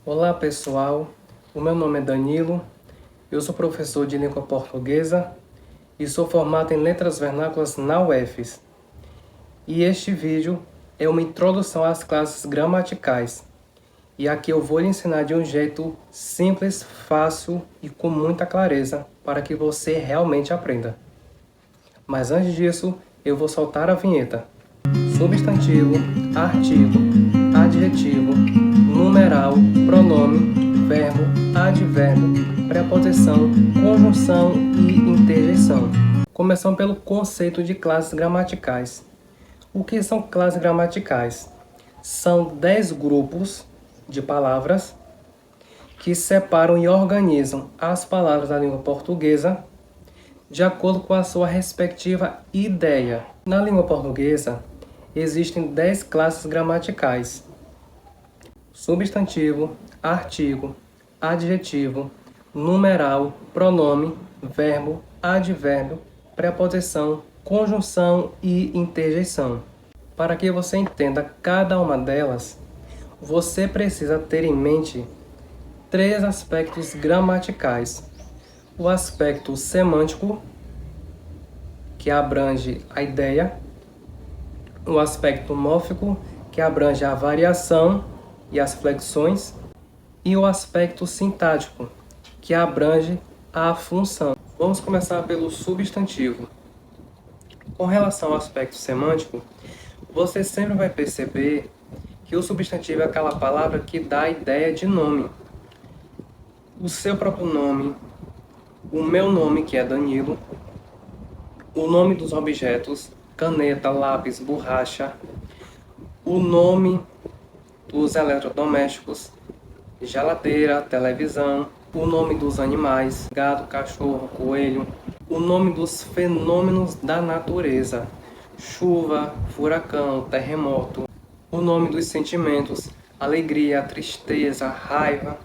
Olá pessoal, o meu nome é Danilo, eu sou professor de língua portuguesa e sou formado em letras vernáculas na UFES. E este vídeo é uma introdução às classes gramaticais. E aqui eu vou lhe ensinar de um jeito simples, fácil e com muita clareza para que você realmente aprenda. Mas antes disso, eu vou soltar a vinheta. Substantivo, artigo, adjetivo, numeral, pronome, verbo, advérbio, preposição, conjunção e interjeição. Começando pelo conceito de classes gramaticais. O que são classes gramaticais? São 10 grupos de palavras que separam e organizam as palavras da língua portuguesa de acordo com a sua respectiva ideia. Na língua portuguesa, existem 10 classes gramaticais: substantivo, artigo, adjetivo, numeral, pronome, verbo, advérbio, preposição, conjunção e interjeição. Para que você entenda cada uma delas, você precisa ter em mente 3 aspectos gramaticais: o aspecto semântico, que abrange a ideia, o aspecto mórfico, que abrange a variação e as flexões, e o aspecto sintático, que abrange a função. Vamos começar pelo substantivo. Com relação ao aspecto semântico, você sempre vai perceber que o substantivo é aquela palavra que dá a ideia de nome. O seu próprio nome, o meu nome, que é Danilo, o nome dos objetos, caneta, lápis, borracha, o nome dos eletrodomésticos, geladeira, televisão, o nome dos animais, gato, cachorro, coelho, o nome dos fenômenos da natureza, chuva, furacão, terremoto, o nome dos sentimentos, alegria, tristeza, raiva,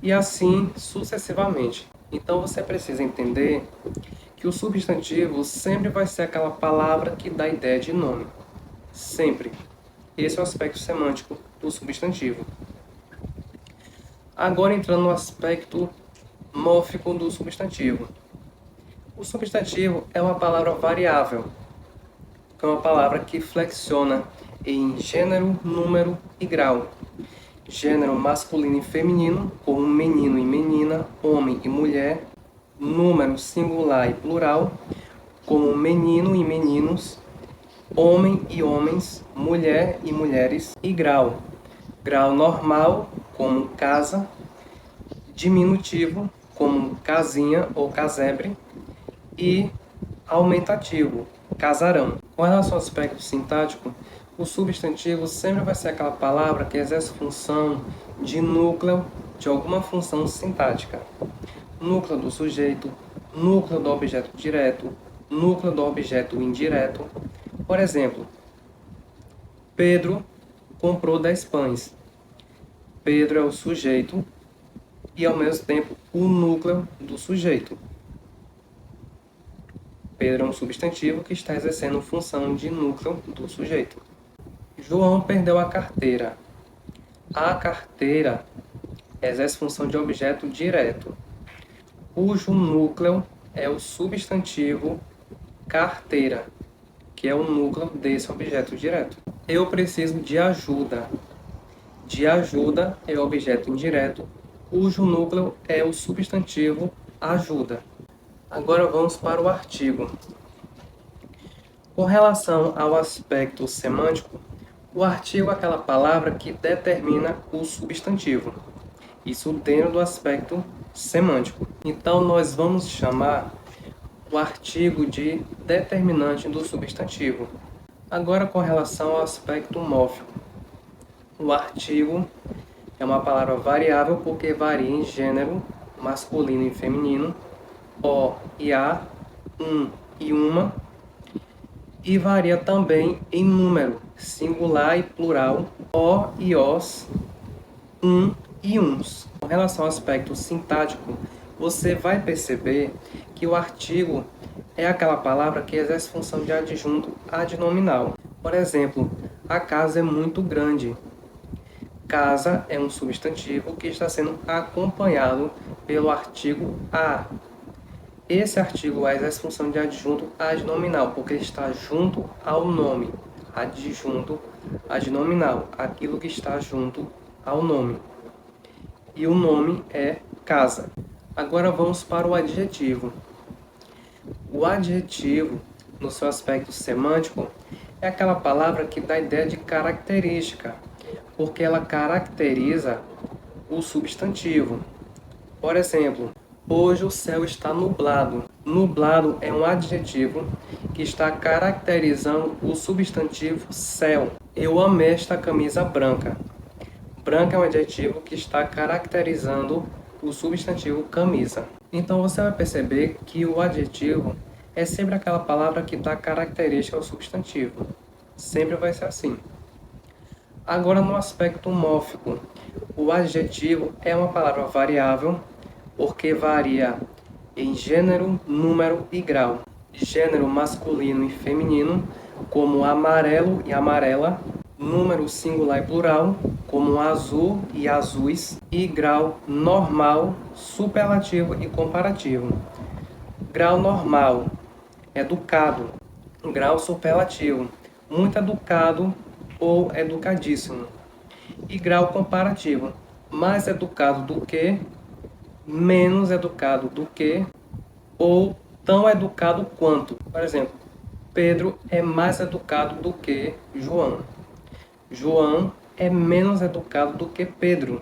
e assim sucessivamente. Então você precisa entender que o substantivo sempre vai ser aquela palavra que dá ideia de nome. Sempre. Esse é o aspecto semântico do substantivo. Agora entrando no aspecto mórfico do substantivo. O substantivo é uma palavra variável, que é uma palavra que flexiona em gênero, número e grau. Gênero masculino e feminino, como menino e menina, homem e mulher. Número singular e plural, como menino e meninos, homem e homens, mulher e mulheres. E grau. Grau normal, como casa. Diminutivo, como casinha ou casebre. E aumentativo, casarão. Com relação ao aspecto sintático, o substantivo sempre vai ser aquela palavra que exerce função de núcleo de alguma função sintática. Núcleo do sujeito, núcleo do objeto direto, núcleo do objeto indireto. Por exemplo, Pedro comprou 10 pães. Pedro é o sujeito e, ao mesmo tempo, o núcleo do sujeito. Pedro é um substantivo que está exercendo função de núcleo do sujeito. João perdeu a carteira. A carteira exerce função de objeto direto, cujo núcleo é o substantivo carteira, que é o núcleo desse objeto direto. Eu preciso de ajuda. De ajuda é o objeto indireto, cujo núcleo é o substantivo ajuda. Agora vamos para o artigo. Com relação ao aspecto semântico, o artigo é aquela palavra que determina o substantivo. Isso dentro do aspecto semântico. Então nós vamos chamar o artigo de determinante do substantivo. Agora com relação ao aspecto mórfico. O artigo é uma palavra variável porque varia em gênero, masculino e feminino, o e a, um e uma, e varia também em número, singular e plural, o e os, um e uns. Com relação ao aspecto sintático, você vai perceber que o artigo é aquela palavra que exerce função de adjunto adnominal. Por exemplo, a casa é muito grande. Casa é um substantivo que está sendo acompanhado pelo artigo a. Esse artigo a exerce função de adjunto adnominal, porque ele está junto ao nome. Adjunto adnominal, aquilo que está junto ao nome. E o nome é casa. Agora vamos para o adjetivo. O adjetivo, no seu aspecto semântico, é aquela palavra que dá a ideia de característica, porque ela caracteriza o substantivo. Por exemplo, hoje o céu está nublado. Nublado é um adjetivo que está caracterizando o substantivo céu. Eu amei esta camisa branca. Branca é um adjetivo que está caracterizando o substantivo camisa. Então você vai perceber que o adjetivo é sempre aquela palavra que dá característica ao substantivo. Sempre vai ser assim. Agora, no aspecto mórfico, o adjetivo é uma palavra variável porque varia em gênero, número e grau. Gênero masculino e feminino, como amarelo e amarela. Número singular e plural, como azul e azuis. E grau normal, superlativo e comparativo. Grau normal, educado. Grau superlativo, muito educado ou educadíssimo. E grau comparativo, mais educado do que, menos educado do que, ou tão educado quanto. Por exemplo, Pedro é mais educado do que João. João é menos educado do que Pedro.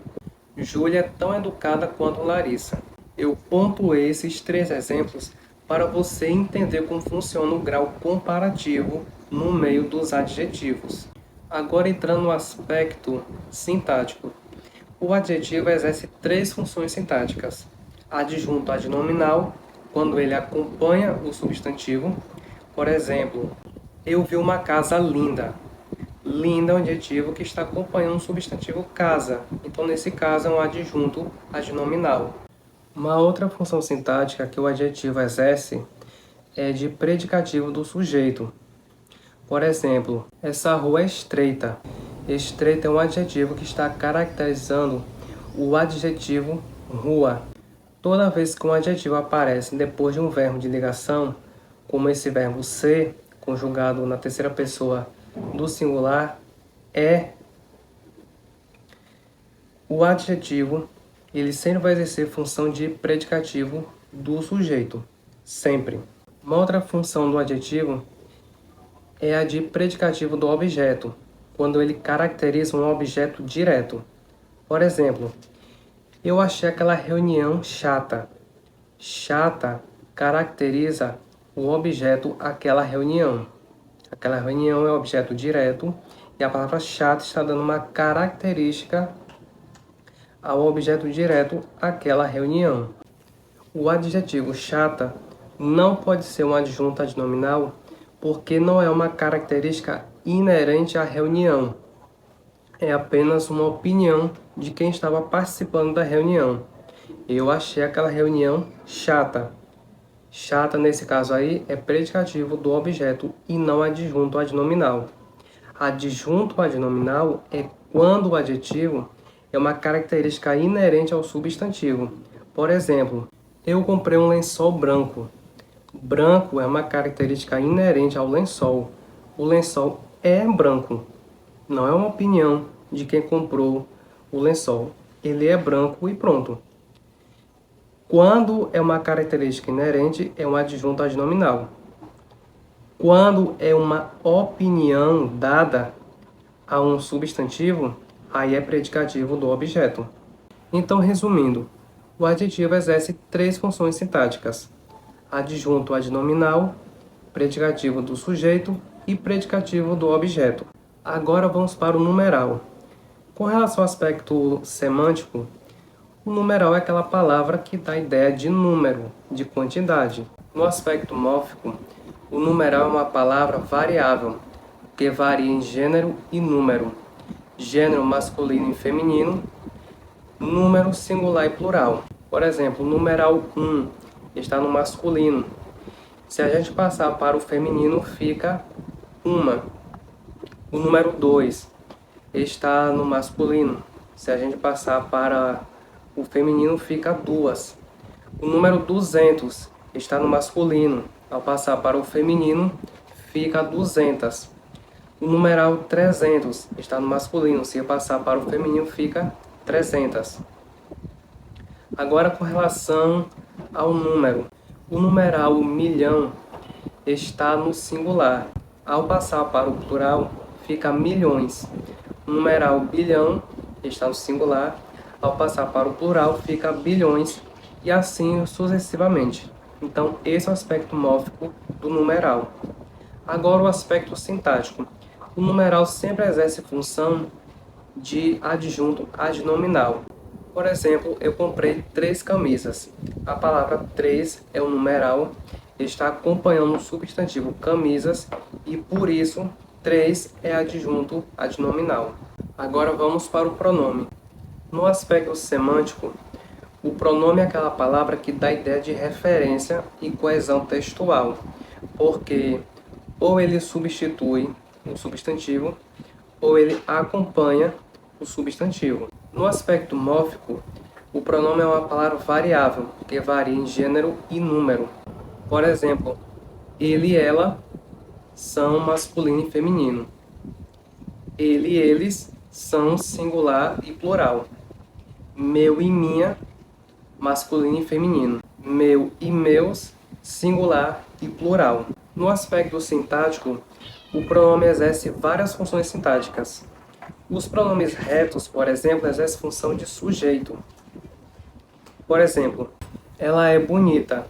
Júlia é tão educada quanto Larissa. Eu pontuei esses 3 exemplos para você entender como funciona o grau comparativo no meio dos adjetivos. Agora entrando no aspecto sintático. O adjetivo exerce 3 funções sintáticas. Adjunto adnominal, quando ele acompanha o substantivo. Por exemplo, eu vi uma casa linda. Linda é um adjetivo que está acompanhando o substantivo casa. Então, nesse caso, é um adjunto adnominal. Uma outra função sintática que o adjetivo exerce é de predicativo do sujeito. Por exemplo, essa rua é estreita. Estreita é um adjetivo que está caracterizando o adjetivo rua. Toda vez que um adjetivo aparece depois de um verbo de ligação, como esse verbo ser, conjugado na terceira pessoa do singular, é, o adjetivo ele sempre vai exercer função de predicativo do sujeito. Sempre. Uma outra função do adjetivo é a de predicativo do objeto, quando ele caracteriza um objeto direto. Por exemplo, eu achei aquela reunião chata. Chata caracteriza o objeto aquela reunião. Aquela reunião é objeto direto e a palavra chata está dando uma característica ao objeto direto aquela reunião. O adjetivo chata não pode ser um adjunto adnominal porque não é uma característica inerente à reunião. É apenas uma opinião de quem estava participando da reunião. Eu achei aquela reunião chata. Chata, nesse caso aí, é predicativo do objeto e não adjunto adnominal. Adjunto adnominal é quando o adjetivo é uma característica inerente ao substantivo. Por exemplo, eu comprei um lençol branco. Branco é uma característica inerente ao lençol. O lençol é branco. Não é uma opinião de quem comprou o lençol. Ele é branco e pronto. Quando é uma característica inerente, é um adjunto adnominal. Quando é uma opinião dada a um substantivo, aí é predicativo do objeto. Então, resumindo, o adjetivo exerce 3 funções sintáticas: adjunto adnominal, predicativo do sujeito e predicativo do objeto. Agora vamos para o numeral. Com relação ao aspecto semântico, o numeral é aquela palavra que dá a ideia de número, de quantidade. No aspecto mórfico, o numeral é uma palavra variável, que varia em gênero e número. Gênero masculino e feminino, número singular e plural. Por exemplo, o numeral 1 está no masculino. Se a gente passar para o feminino, fica uma. O número 2 está no masculino. Se a gente passar para o feminino, fica duas. O número 200 está no masculino. Ao passar para o feminino, fica 200. O numeral 300 está no masculino. Se eu passar para o feminino, fica 300. Agora, com relação ao número. O numeral milhão está no singular. Ao passar para o plural, fica milhões. O numeral bilhão está no singular. Ao passar para o plural, fica bilhões. E assim sucessivamente. Então, esse é o aspecto mórfico do numeral. Agora, o aspecto sintático. O numeral sempre exerce função de adjunto adnominal. Por exemplo, eu comprei 3 camisas. A palavra 3 é um numeral, está acompanhando o substantivo camisas e, por isso, 3 é adjunto adnominal. Agora vamos para o pronome. No aspecto semântico, o pronome é aquela palavra que dá ideia de referência e coesão textual, porque ou ele substitui o substantivo, ou ele acompanha o substantivo. No aspecto mórfico, o pronome é uma palavra variável, que varia em gênero e número. Por exemplo, ele e ela são masculino e feminino. Ele e eles são singular e plural. Meu e minha, masculino e feminino. Meu e meus, singular e plural. No aspecto sintático, o pronome exerce várias funções sintáticas. Os pronomes retos, por exemplo, exercem função de sujeito. Por exemplo, ela é bonita.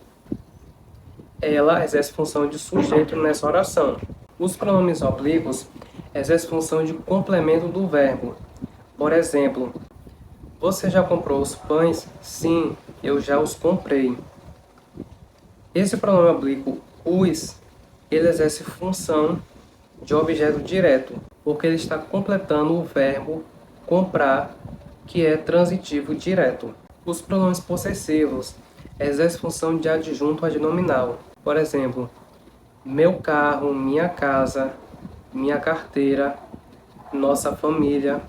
Ela exerce função de sujeito nessa oração. Os pronomes oblíquos exercem função de complemento do verbo. Por exemplo, você já comprou os pães? Sim, eu já os comprei. Esse pronome oblíquo, os, ele exerce função de objeto direto, porque ele está completando o verbo comprar, que é transitivo direto. Os pronomes possessivos exercem função de adjunto adnominal. Por exemplo, meu carro, minha casa, minha carteira, nossa família,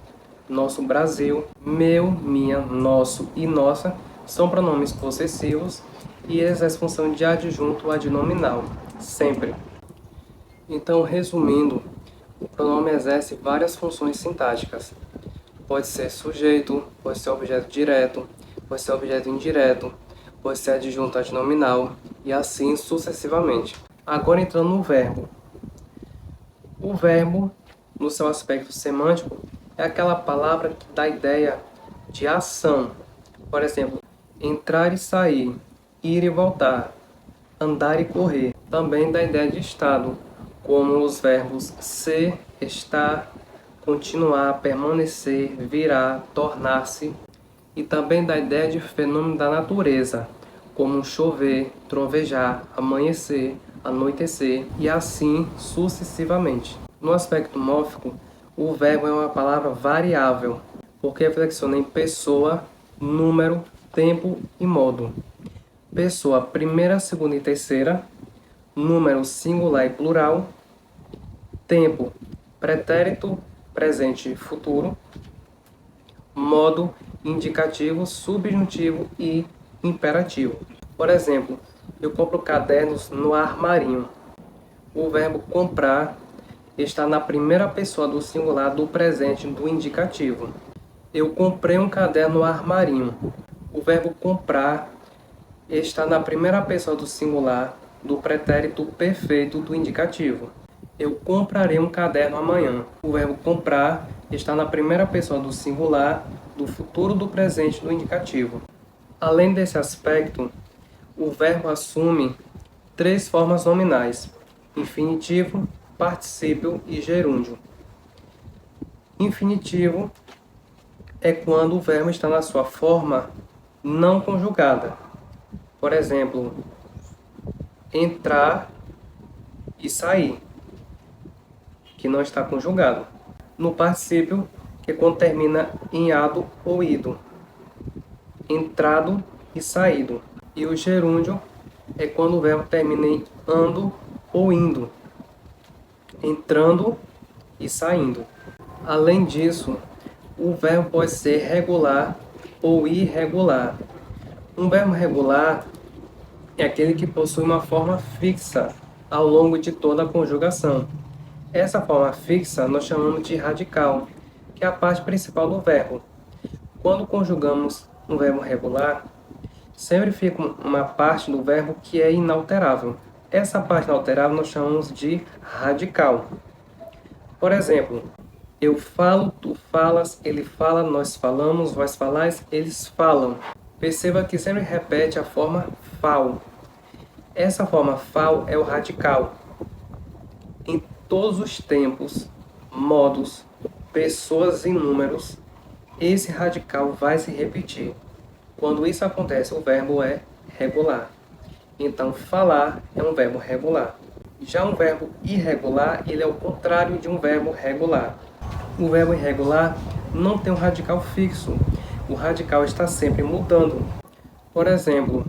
nosso Brasil. Meu, minha, nosso e nossa são pronomes possessivos e exercem função de adjunto adnominal, sempre. Então, resumindo, o pronome exerce várias funções sintáticas. Pode ser sujeito, pode ser objeto direto, pode ser objeto indireto, pode ser adjunto adnominal e assim sucessivamente. Agora entrando no verbo. O verbo, no seu aspecto semântico, é aquela palavra que dá ideia de ação. Por exemplo, entrar e sair, ir e voltar, andar e correr. Também dá ideia de estado, como os verbos ser, estar, continuar, permanecer, virar, tornar-se. E também dá ideia de fenômeno da natureza, como chover, trovejar, amanhecer, anoitecer e assim sucessivamente. No aspecto mórfico, o verbo é uma palavra variável, porque flexiona em pessoa, número, tempo e modo. Pessoa primeira, segunda e terceira, número singular e plural, tempo pretérito, presente e futuro, modo indicativo, subjuntivo e imperativo. Por exemplo, eu compro cadernos no armarinho. O verbo comprar está na primeira pessoa do singular do presente do indicativo. Eu comprei um caderno no armarinho. O verbo comprar está na primeira pessoa do singular do pretérito perfeito do indicativo. Eu comprarei um caderno amanhã. O verbo comprar está na primeira pessoa do singular do futuro do presente do indicativo. Além desse aspecto, o verbo assume 3 formas nominais: infinitivo, particípio e gerúndio. Infinitivo é quando o verbo está na sua forma não conjugada. Por exemplo, entrar e sair, que não está conjugado. No particípio, que é quando termina em ado ou ido. Entrado e saído. E o gerúndio é quando o verbo termina em ando ou indo. Entrando e saindo. Além disso, o verbo pode ser regular ou irregular. Um verbo regular é aquele que possui uma forma fixa ao longo de toda a conjugação. Essa forma fixa nós chamamos de radical, que é a parte principal do verbo. Quando conjugamos um verbo regular, sempre fica uma parte do verbo que é inalterável. Essa parte inalterável nós chamamos de radical. Por exemplo, eu falo, tu falas, ele fala, nós falamos, vós falais, eles falam. Perceba que sempre repete a forma fal. Essa forma fal é o radical. Em todos os tempos, modos, pessoas e números, esse radical vai se repetir. Quando isso acontece, o verbo é regular. Então, falar é um verbo regular. Já um verbo irregular, ele é o contrário de um verbo regular. O verbo irregular não tem um radical fixo. O radical está sempre mudando. Por exemplo,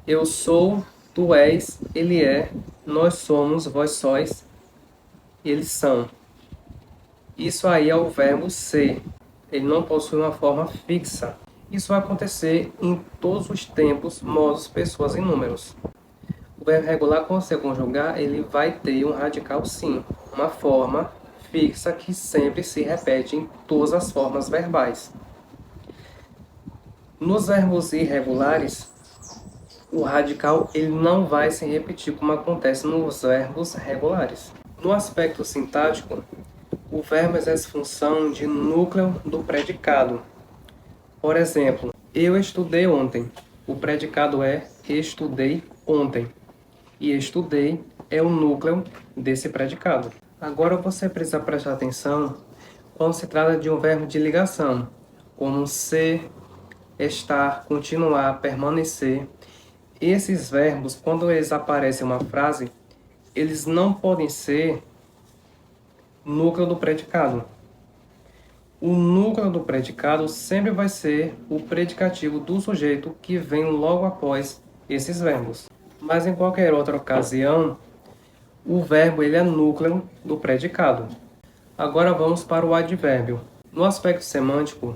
eu sou, tu és, ele é, nós somos, vós sois, eles são. Isso aí é o verbo ser. Ele não possui uma forma fixa. Isso vai acontecer em todos os tempos, modos, pessoas e números. O verbo regular, quando você conjugar, ele vai ter um radical sim, uma forma fixa que sempre se repete em todas as formas verbais. Nos verbos irregulares, o radical ele não vai se repetir como acontece nos verbos regulares. No aspecto sintático, o verbo exerce função de núcleo do predicado. Por exemplo, eu estudei ontem. O predicado é estudei ontem. E estudei é o núcleo desse predicado. Agora você precisa prestar atenção quando se trata de um verbo de ligação, como ser, estar, continuar, permanecer. Esses verbos, quando eles aparecem em uma frase, eles não podem ser núcleo do predicado. O núcleo do predicado sempre vai ser o predicativo do sujeito que vem logo após esses verbos. Mas em qualquer outra ocasião, o verbo ele é núcleo do predicado. Agora vamos para o advérbio. No aspecto semântico,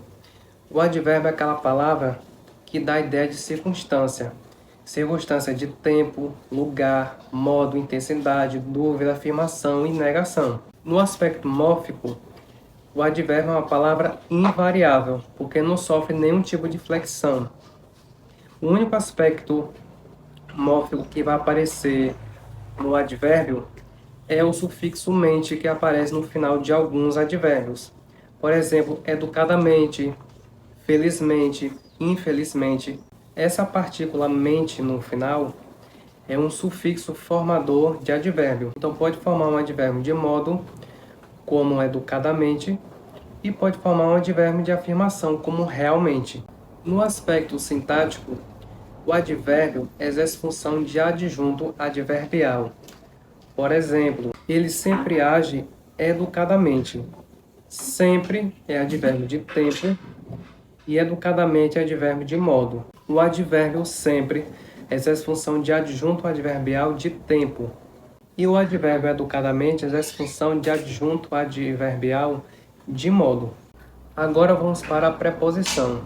o advérbio é aquela palavra que dá a ideia de circunstância. Circunstância de tempo, lugar, modo, intensidade, dúvida, afirmação e negação. No aspecto mórfico, o advérbio é uma palavra invariável, porque não sofre nenhum tipo de flexão. O único aspecto mórfico que vai aparecer no advérbio é o sufixo mente que aparece no final de alguns advérbios. Por exemplo, educadamente, felizmente, infelizmente. Essa partícula mente no final é um sufixo formador de advérbio. Então pode formar um advérbio de modo, como educadamente, e pode formar um advérbio de afirmação, como realmente. No aspecto sintático, o advérbio exerce função de adjunto adverbial. Por exemplo, ele sempre age educadamente. Sempre é advérbio de tempo e educadamente é advérbio de modo. O advérbio sempre exerce função de adjunto adverbial de tempo. E o advérbio educadamente exerce função de adjunto adverbial de modo. Agora vamos para a preposição.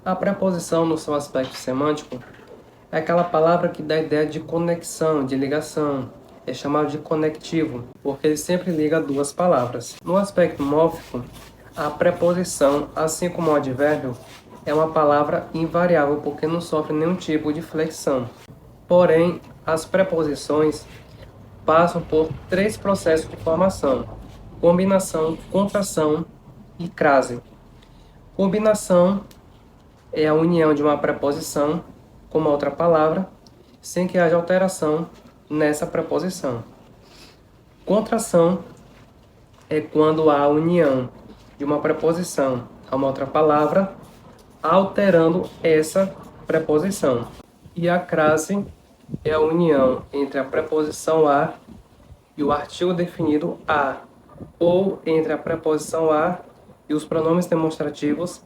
A preposição, no seu aspecto semântico, é aquela palavra que dá a ideia de conexão, de ligação. É chamado de conectivo, porque ele sempre liga duas palavras. No aspecto mórfico, a preposição, assim como o advérbio, é uma palavra invariável, porque não sofre nenhum tipo de flexão. Porém, as preposições passam por três processos de formação: combinação, contração e crase. Combinação é a união de uma preposição com uma outra palavra, sem que haja alteração nessa preposição. Contração é quando há a união de uma preposição a uma outra palavra, alterando essa preposição. E a crase é a união entre a preposição a e o artigo definido a, ou entre a preposição a e os pronomes demonstrativos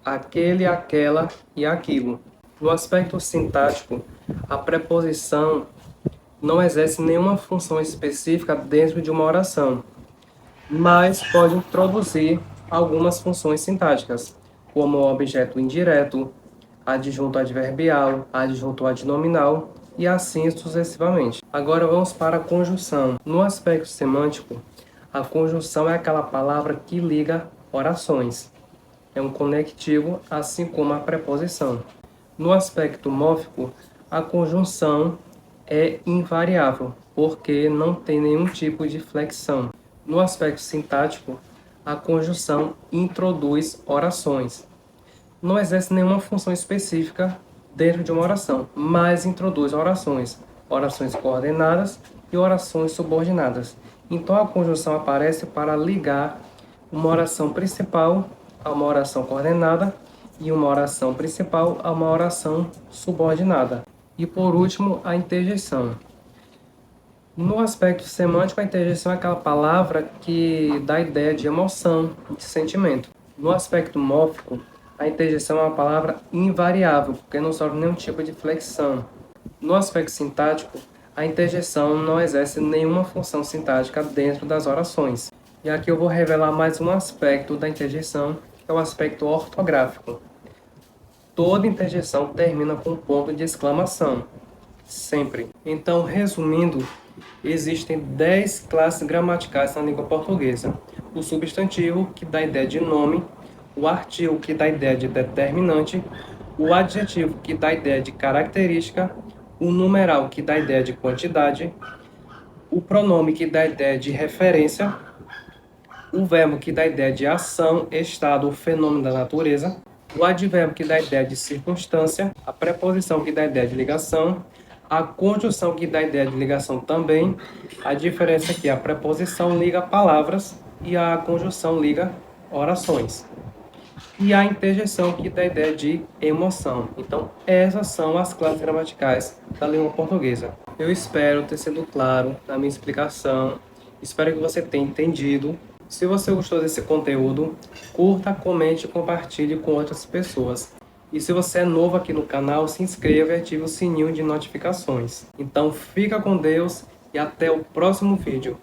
aquele, aquela e aquilo. No aspecto sintático, a preposição não exerce nenhuma função específica dentro de uma oração, mas pode introduzir algumas funções sintáticas, como o objeto indireto, adjunto adverbial, adjunto adnominal e assim sucessivamente. Agora vamos para a conjunção. No aspecto semântico, a conjunção é aquela palavra que liga orações. É um conectivo, assim como a preposição. No aspecto mórfico, a conjunção é invariável, porque não tem nenhum tipo de flexão. No aspecto sintático, a conjunção introduz orações. Não exerce nenhuma função específica dentro de uma oração, mas introduz orações, orações coordenadas e orações subordinadas. Então a conjunção aparece para ligar uma oração principal a uma oração coordenada e uma oração principal a uma oração subordinada. E por último, a interjeição. No aspecto semântico, a interjeição é aquela palavra que dá ideia de emoção, de sentimento. No aspecto mórfico, a interjeição é uma palavra invariável, porque não sofre nenhum tipo de flexão. No aspecto sintático, a interjeição não exerce nenhuma função sintática dentro das orações. E aqui eu vou revelar mais um aspecto da interjeição, que é o aspecto ortográfico. Toda interjeição termina com um ponto de exclamação, sempre. Então, resumindo, existem 10 classes gramaticais na língua portuguesa. O substantivo, que dá a ideia de nome, o artigo, que dá a ideia de determinante, o adjetivo, que dá a ideia de característica, o numeral, que dá a ideia de quantidade, o pronome, que dá a ideia de referência, o verbo, que dá a ideia de ação, estado ou fenômeno da natureza, o advérbio, que dá a ideia de circunstância, a preposição, que dá a ideia de ligação, a conjunção, que dá a ideia de ligação também. A diferença é que a preposição liga palavras e a conjunção liga orações. E a interjeição, que dá a ideia de emoção. Então, essas são as classes gramaticais da língua portuguesa. Eu espero ter sido claro na minha explicação. Espero que você tenha entendido. Se você gostou desse conteúdo, curta, comente e compartilhe com outras pessoas. E se você é novo aqui no canal, se inscreva e ative o sininho de notificações. Então fica com Deus e até o próximo vídeo.